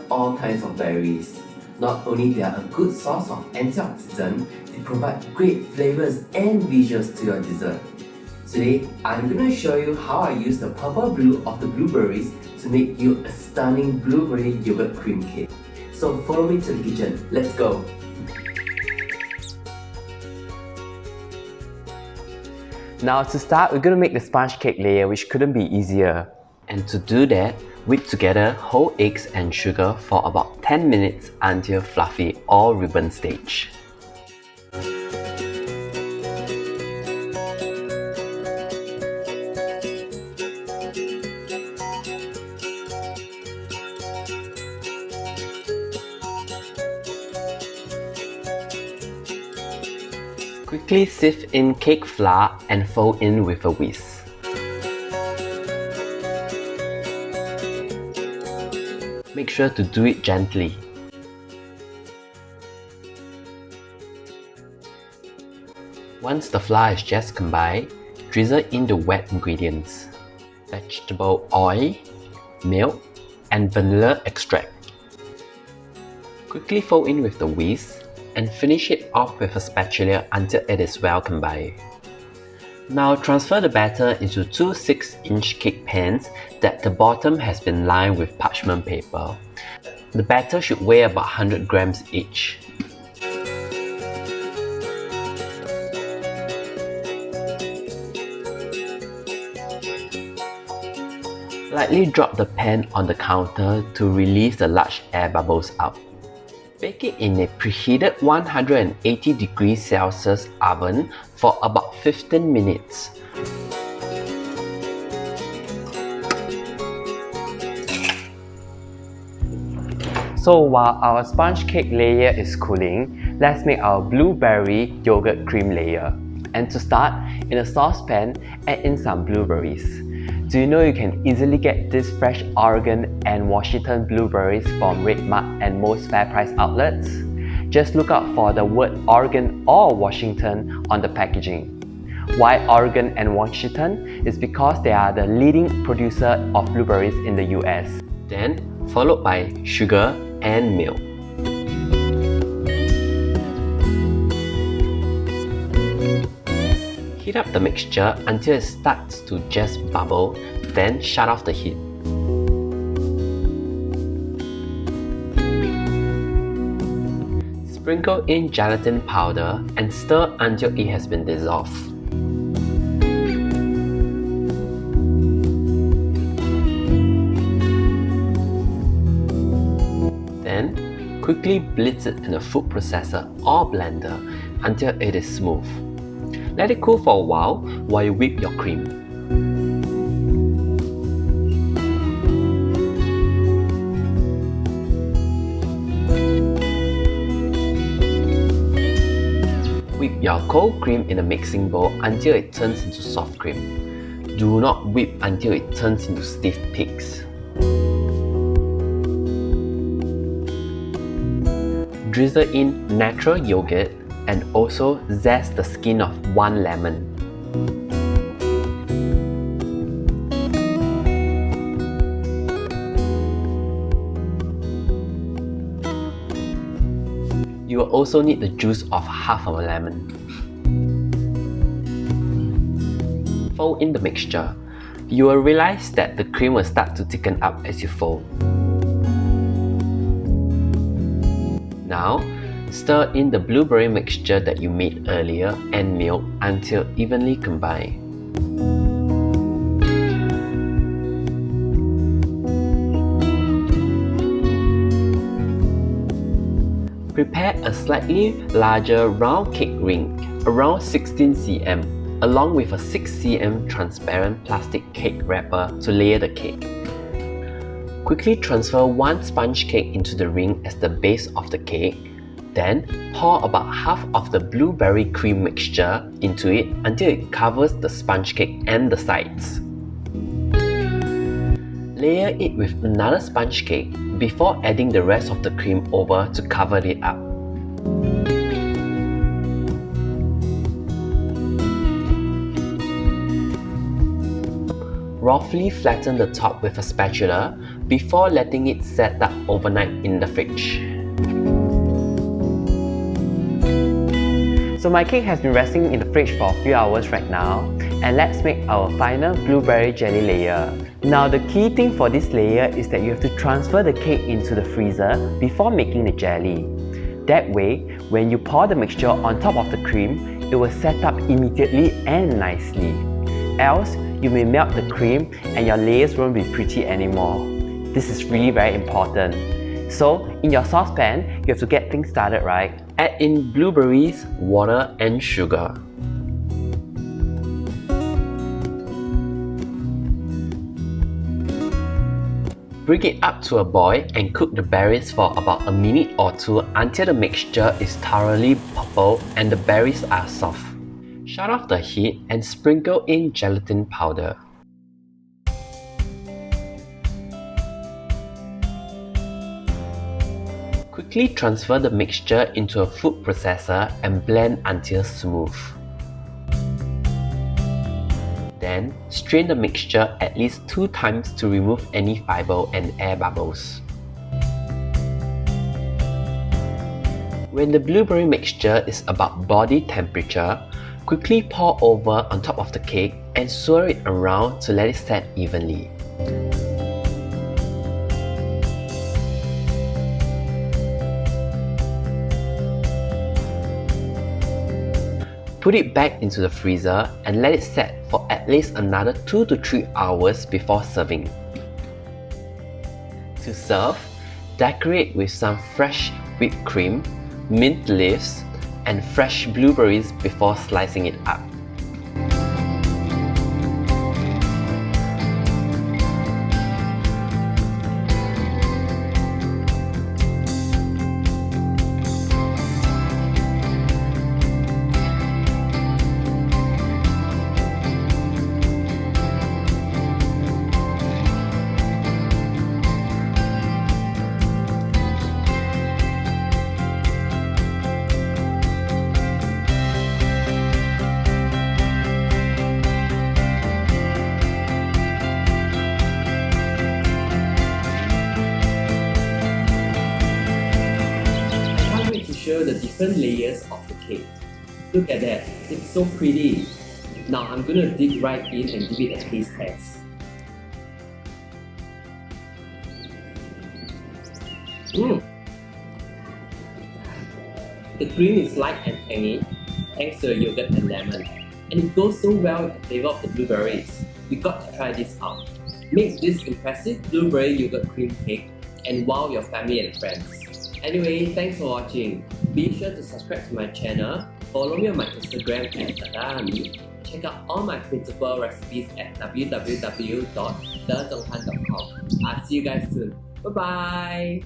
all kinds of berries. Not only they are a good source of antioxidant, they provide great flavors and visuals to your dessert. Today, I'm going to show you how I use the purple blue of the blueberries to make you a stunning blueberry yogurt cream cake. So follow me to the kitchen, let's go! Now to start, we're going to make the sponge cake layer, which couldn't be easier. And to do that, whip together whole eggs and sugar for about 10 minutes until fluffy or ribbon stage. Quickly sieve in cake flour and fold in with a whisk. Make sure to do it gently. Once the flour is just combined, drizzle in the wet ingredients: vegetable oil, milk, and vanilla extract. Quickly fold in with the whisk and finish it off with a spatula until it is well combined. Now transfer the batter into two 6-inch cake pans that the bottom has been lined with parchment paper. The batter should weigh about 100 grams each. Lightly drop the pan on the counter to release the large air bubbles out. Bake it in a preheated 180 degrees Celsius oven for about 15 minutes. So while our sponge cake layer is cooling, let's make our blueberry yogurt cream layer. And to start, in a saucepan, add in some blueberries. Do you know you can easily get these fresh Oregon and Washington blueberries from Red Mart and most fair price outlets? Just look out for the word Oregon or Washington on the packaging. Why Oregon and Washington? Is because they are the leading producer of blueberries in the US. Then followed by sugar and milk. Heat up the mixture until it starts to just bubble, then shut off the heat. Sprinkle in gelatin powder and stir until it has been dissolved. Then, quickly blitz it in a food processor or blender until it is smooth. Let it cool for a while you whip your cream. Whip your cold cream in a mixing bowl until it turns into soft cream. Do not whip until it turns into stiff peaks. Drizzle in natural yogurt and also zest the skin of 1 lemon. You will also need the juice of half of a lemon. Fold in the mixture. You will realize that the cream will start to thicken up as you fold. Now, stir in the blueberry mixture that you made earlier and milk until evenly combined. Prepare a slightly larger round cake ring, around 16 cm, along with a 6 cm transparent plastic cake wrapper to layer the cake. Quickly transfer one sponge cake into the ring as the base of the cake. Then pour about half of the blueberry cream mixture into it until it covers the sponge cake and the sides. Layer it with another sponge cake before adding the rest of the cream over to cover it up. roughly flatten the top with a spatula before letting it set up overnight in the fridge. So my cake has been resting in the fridge for a few hours right now, and let's make our final blueberry jelly layer. Now the key thing for this layer is that you have to transfer the cake into the freezer before making the jelly. That way, when you pour the mixture on top of the cream, it will set up immediately and nicely. Else, you may melt the cream and your layers won't be pretty anymore. This is really very important. So, in your saucepan, you have to get things started right. Add in blueberries, water and sugar. Bring it up to a boil and cook the berries for about a minute or two until the mixture is thoroughly purple and the berries are soft. Shut off the heat and sprinkle in gelatin powder. Quickly transfer the mixture into a food processor and blend until smooth. Then, strain the mixture at least 2 times to remove any fiber and air bubbles. When the blueberry mixture is about body temperature, quickly pour over on top of the cake and swirl it around to let it set evenly. Put it back into the freezer and let it set for at least another 2 to 3 hours before serving. To serve, decorate with some fresh whipped cream, mint leaves, and fresh blueberries before slicing it up. Show the different layers of the cake. Look at that, it's so pretty. Now I'm gonna dig right in and give it a taste test. The cream is light and tangy thanks to the yogurt and lemon, and it goes so well with the flavor of the blueberries. You got to try this out. Make this impressive blueberry yogurt cream cake and wow your family and friends. Anyway, thanks for watching. Be sure to subscribe to my channel, follow me on my Instagram at ZaTaYaYummy, check out all my printable recipes at www.thezonghan.com. I'll see you guys soon. Bye bye!